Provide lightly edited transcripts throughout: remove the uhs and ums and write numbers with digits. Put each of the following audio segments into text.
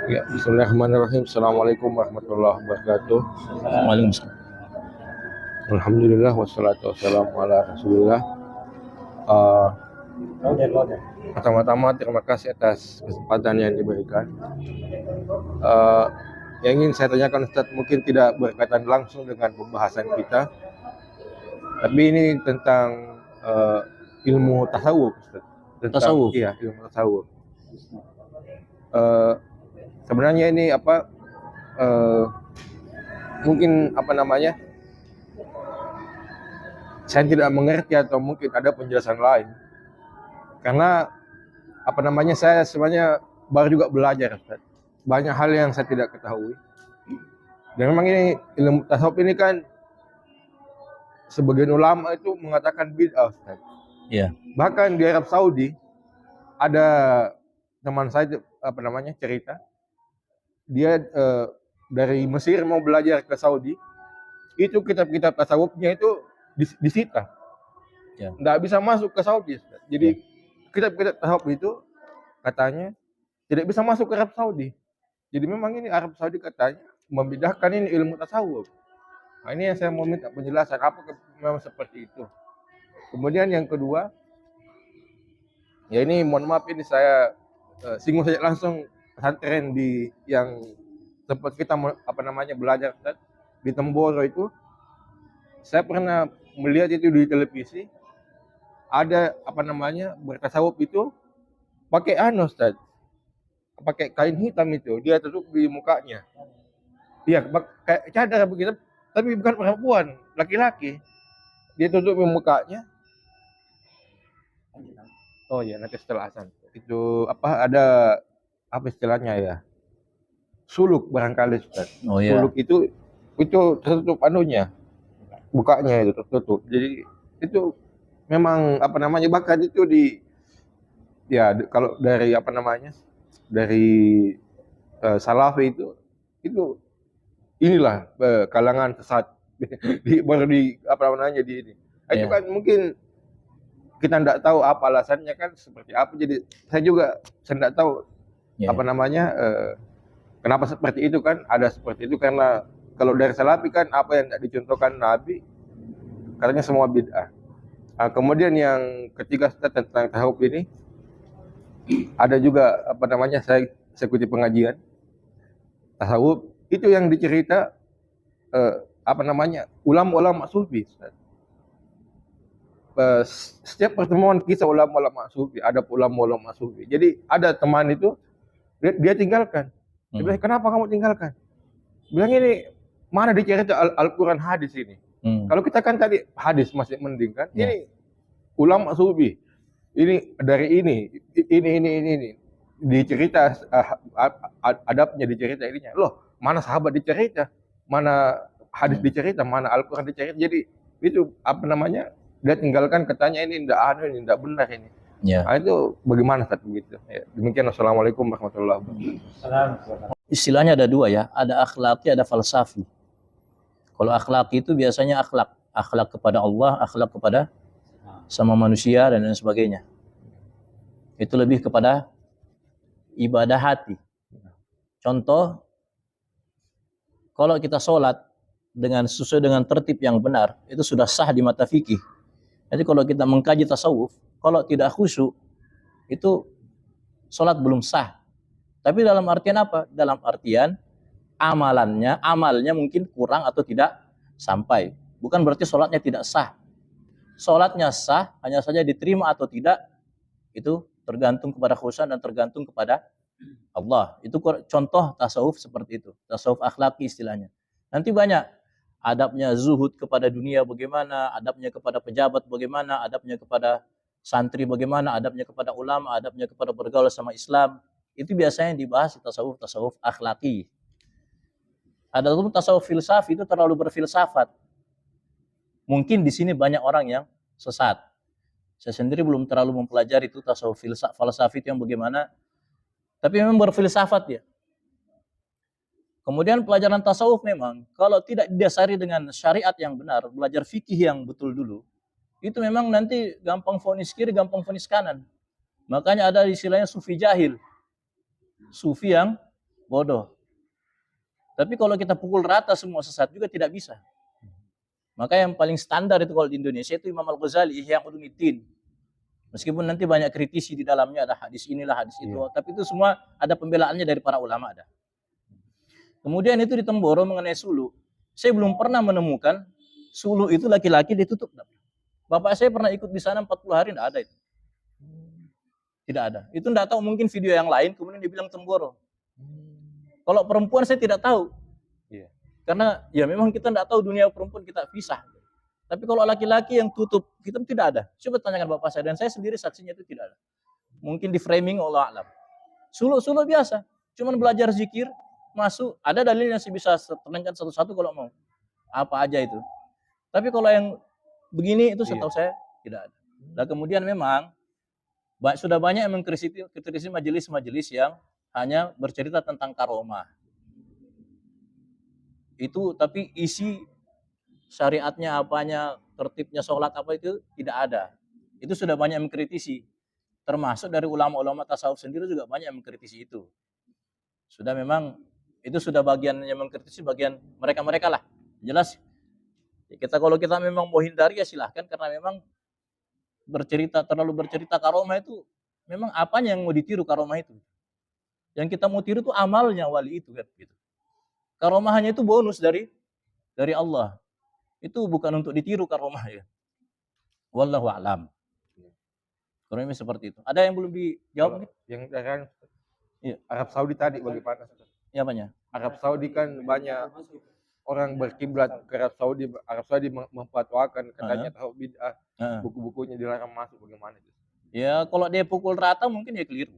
Ya, bismillahirrahmanirrahim. Assalamualaikum warahmatullahi wabarakatuh. Waalaikumsalam. Alhamdulillah wassalatu wassalamu ala Rasulillah. Uh, Pertama-tama terima kasih atas kesempatan yang diberikan. Yang ingin saya tanyakan Ustaz mungkin tidak berkaitan langsung dengan pembahasan kita, tapi ini tentang ilmu tasawuf, Ustaz. Tasawuf. Iya, ilmu tasawuf. Sebenarnya ini mungkin saya tidak mengerti atau mungkin ada penjelasan lain, karena saya sebenarnya baru juga belajar, Ustaz. Banyak hal yang saya tidak ketahui, dan memang ini ilmu tasawuf ini kan sebagian ulama itu mengatakan bid'ah, Ustaz. Iya. Bahkan di Arab Saudi ada teman saya cerita, dia dari Mesir mau belajar ke Saudi, itu kitab-kitab tasawufnya itu disita, Ya. Nggak bisa masuk ke Saudi. Jadi kitab-kitab tasawuf itu katanya tidak bisa masuk ke Arab Saudi. Jadi memang ini Arab Saudi katanya membedakan ini ilmu tasawuf. Nah, ini yang saya mau minta penjelasan, apakah memang seperti itu. Kemudian yang kedua, ya ini mohon maaf, ini saya singgung saja langsung pesantren di yang tempat kita belajar, Ustaz, di Temboro itu. Saya pernah melihat itu di televisi, ada bertasawuf itu pakai Ustaz, pakai kain hitam itu, dia tutup di mukanya. Iya, kayak cadar begitu, tapi bukan perempuan, laki-laki. Dia tutup di mukanya. Oh iya, nanti setelah azan. Itu ada istilahnya ya? Suluk barangkali, Ustaz. Oh iya. Suluk itu tertutup bukanya itu tertutup. Jadi itu memang bahkan itu kalau dari dari Salafi itu inilah kalangan sesat baru di ini. Itu kan mungkin kita tidak tahu apa alasannya kan seperti apa. Jadi saya tidak tahu kenapa seperti itu kan, ada seperti itu, karena kalau dari Salafi kan apa yang tidak dicontohkan Nabi katanya semua bid'ah. Kemudian yang ketiga tentang tasawuf ini, ada juga saya ikuti pengajian tasawuf itu yang dicerita ulama-ulama sufi. Setiap pertemuan kisah ulama-ulama sufi, ada ulama-ulama sufi. Jadi ada teman itu dia tinggalkan. Dia bilang, kenapa kamu tinggalkan? Bilang, ini mana dicerita Al-Quran hadis ini. Kalau kita kan tadi hadis masih mending kan. Ini ulama sufi, ini dari ini dicerita adabnya, dicerita ininya. Loh, mana sahabat dicerita, mana hadis dicerita, mana Al-Quran dicerita. Jadi itu dia tinggalkan, katanya ini tidak benar ini. Nah, itu bagaimana saat begitu? Ya, demikian. Assalamualaikum warahmatullahi wabarakatuh. Istilahnya ada dua ya, ada akhlaki, ada falsafi. Kalau akhlaki itu biasanya akhlak kepada Allah, akhlak kepada sama manusia dan lain sebagainya. Itu lebih kepada ibadah hati. Contoh, kalau kita sholat sesuai dengan tertib yang benar, itu sudah sah di mata fikih. Jadi kalau kita mengkaji tasawuf, kalau tidak khusyuk, itu sholat belum sah. Tapi dalam artian apa? Dalam artian amalnya mungkin kurang atau tidak sampai. Bukan berarti sholatnya tidak sah. Sholatnya sah, hanya saja diterima atau tidak, itu tergantung kepada khusyuk dan tergantung kepada Allah. Itu contoh tasawuf seperti itu. Tasawuf akhlaki istilahnya. Nanti banyak adabnya, zuhud kepada dunia bagaimana, adabnya kepada pejabat bagaimana, adabnya kepada santri bagaimana, adabnya kepada ulama, adabnya kepada bergaul sama Islam. Itu biasanya dibahas di tasawuf akhlaki. Ada pun tasawuf filsafi, itu terlalu berfilsafat. Mungkin di sini banyak orang yang sesat. Saya sendiri belum terlalu mempelajari itu tasawuf filsafi itu yang bagaimana. Tapi memang berfilsafat ya. Kemudian pelajaran tasawuf memang kalau tidak didasari dengan syariat yang benar, belajar fikih yang betul dulu, itu memang nanti gampang vonis kiri, gampang vonis kanan. Makanya ada istilahnya sufi jahil. Sufi yang bodoh. Tapi kalau kita pukul rata semua sesat juga tidak bisa. Maka yang paling standar itu kalau di Indonesia itu Imam Al-Ghazali, Ihya Ulumuddin. Meskipun nanti banyak kritisi di dalamnya, ada hadis inilah, hadis itu, tapi itu semua ada pembelaannya dari para ulama ada. Kemudian itu di Temboro mengenai sulu, saya belum pernah menemukan sulu itu laki-laki ditutup. Bapak saya pernah ikut di sana 40 hari, tidak ada itu. Tidak ada. Itu tidak tahu, mungkin video yang lain, kemudian dibilang Temboro. Kalau perempuan saya tidak tahu. Karena ya memang kita tidak tahu dunia perempuan, kita pisah. Tapi kalau laki-laki yang tutup, kita tidak ada. Coba tanyakan bapak saya, dan saya sendiri saksinya itu tidak ada. Mungkin di framing Allah alam. Sulu biasa, cuman belajar zikir, masuk, ada dalil yang bisa terangkan satu-satu kalau mau. Apa aja itu. Tapi kalau yang begini itu setahu saya tidak ada. Nah kemudian memang sudah banyak yang mengkritisi majelis-majelis yang hanya bercerita tentang karomah. Itu tapi isi syariatnya apanya, tertibnya sholat apa itu tidak ada. Itu sudah banyak yang mengkritisi. Termasuk dari ulama-ulama tasawuf sendiri juga banyak yang mengkritisi itu. Sudah memang itu sudah bagian yang mengkritisi, bagian mereka-mereka lah. Jelas kalau kita memang mau hindari ya silahkan, karena memang terlalu bercerita karomah itu memang apanya yang mau ditiru karomah itu. Yang kita mau tiru itu amalnya wali itu kan gitu. Karomahnya itu bonus dari Allah. Itu bukan untuk ditiru karomah ya. Wallahu a'lam. Kurang lebih seperti itu. Ada yang belum dijawab? Yang dari Arab Saudi tadi bagaimana? Ya apanya? Arab Saudi kan banyak orang berkiblat ke Arab Saudi. Arab Saudi memfatwakan katanya tahu bid'ah, buku-bukunya dilarang masuk, bagaimana itu? Ya kalau dia pukul rata mungkin ya keliru.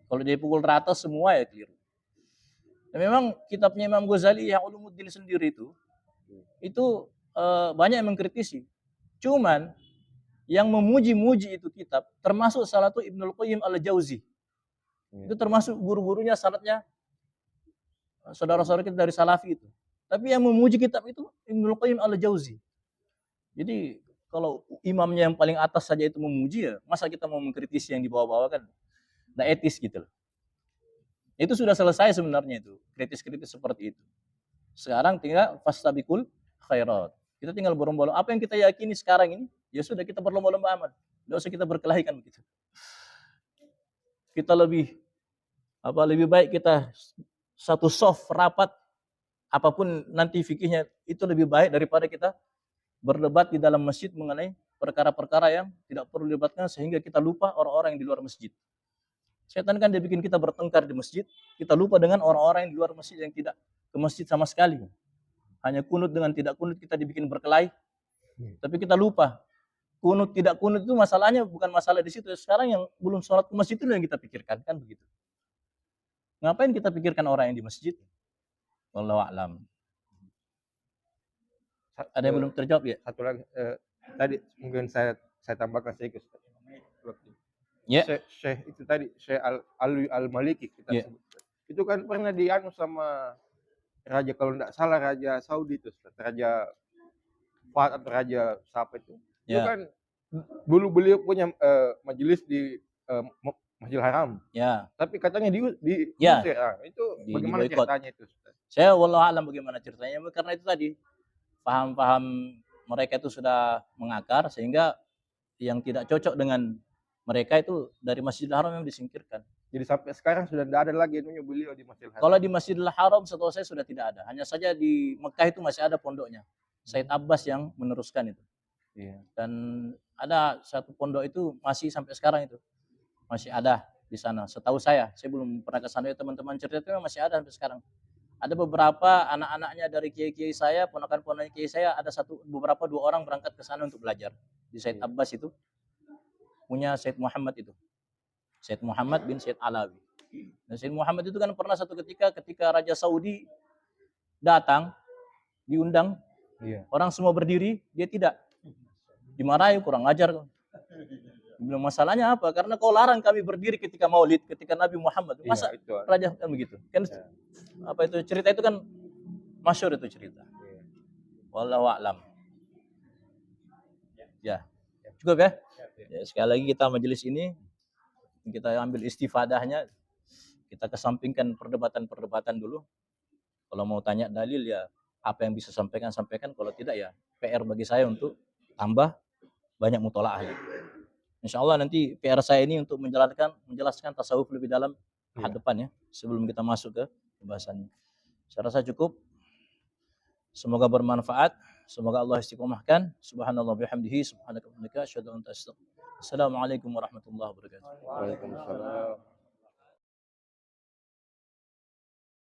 Kalau dia pukul rata semua ya keliru. Dan memang kitabnya Imam Ghazali yang Ulumuddin sendiri itu banyak yang mengkritisi. Cuman yang memuji-muji itu kitab termasuk salah satu Ibnul Qayyim Al-Jauzi. Itu termasuk guru-gurunya sanadnya saudara-saudara kita dari Salafi itu. Tapi yang memuji kitab itu Ibnul Qayyim Al-Jauzi. Jadi kalau imamnya yang paling atas saja itu memuji, ya masa kita mau mengkritisi yang di bawah-bawah kan? Nggak etis gitu loh. Itu sudah selesai sebenarnya itu, kritis-kritis seperti itu. Sekarang tinggal fastabiqul khairat. Kita tinggal berlomba-lomba. Apa yang kita yakini sekarang ini, ya sudah kita berlomba-lomba amal. Tidak usah kita berkelahi kan begitu. Kita lebih baik kita satu soft rapat, apapun nanti fikihnya itu lebih baik daripada kita berdebat di dalam masjid mengenai perkara-perkara yang tidak perlu dilibatkan sehingga kita lupa orang-orang yang di luar masjid. Setan kan dia bikin kita bertengkar di masjid, kita lupa dengan orang-orang yang di luar masjid yang tidak ke masjid sama sekali. Hanya kunut dengan tidak kunut kita dibikin berkelahi. Tapi kita lupa. Kunut tidak kunut itu masalahnya bukan masalah di situ. Sekarang yang belum sholat ke masjid itu yang kita pikirkan, kan begitu. Ngapain kita pikirkan orang yang di masjid? Wallahu a'lam. Ada yang belum terjawab ya? Satu lagi tadi mungkin saya tambahkan sedikit. Ya. Syekh itu tadi Syekh Al-Maliki kita sebut. Itu kan pernah dianu sama raja, kalau tidak salah Raja Saudi itu, Raja Fahd atau Raja siapa itu. Itu kan dulu beliau punya majelis di Masjidil Haram. Ya. Tapi katanya di Mesir. Itu bagaimana ceritanya itu? Saya wallahu alam bagaimana ceritanya, karena itu tadi paham-paham mereka itu sudah mengakar sehingga yang tidak cocok dengan mereka itu dari Masjidil Haram yang disingkirkan. Jadi sampai sekarang sudah tidak ada lagi itu beliau di Masjidil Haram. Kalau di Masjidil Haram setahu saya sudah tidak ada. Hanya saja di Mekah itu masih ada pondoknya. Said Abbas yang meneruskan itu. Dan ada satu pondok itu masih sampai sekarang itu. Masih ada di sana. Setahu saya belum pernah ke sana, teman-teman cerita itu masih ada sampai sekarang. Ada beberapa anak-anaknya dari kiai-kiai saya, ponakan-ponakan kiai saya, ada beberapa 2 orang berangkat ke sana untuk belajar. Di Said Abbas itu. Punya Said Muhammad itu. Said Muhammad bin Said Alawi. Dan Said Muhammad itu kan pernah satu ketika Raja Saudi datang, diundang, orang semua berdiri, dia tidak. Dimarahi, kurang ajar. Bilang masalahnya apa? Karena kau larang kami berdiri ketika maulid, ketika Nabi Muhammad. Masa itu, raja kan begitu? Kan apa itu cerita itu kan masyhur itu cerita. Wallahu a'lam. Ya. Cukup ya? Ya, sekali lagi kita majelis ini kita ambil istifadahnya. Kita kesampingkan perdebatan-perdebatan dulu. Kalau mau tanya dalil ya apa yang bisa sampaikan. Kalau tidak ya PR bagi saya untuk tambah banyak mutolaah. Insya Allah nanti PR saya ini untuk menjelaskan tasawuf lebih dalam tahap depan ya, sebelum kita masuk ke pembahasannya. Saya rasa cukup. Semoga bermanfaat. Semoga Allah istiqomahkan. Subhanallah bihamdihi. Subhanaka wa bihamdika. Asyhadu an la ilaha illa anta astaghfiruka wa atubu ilaik. Assalamualaikum warahmatullahi wabarakatuh. Waalaikumsalam.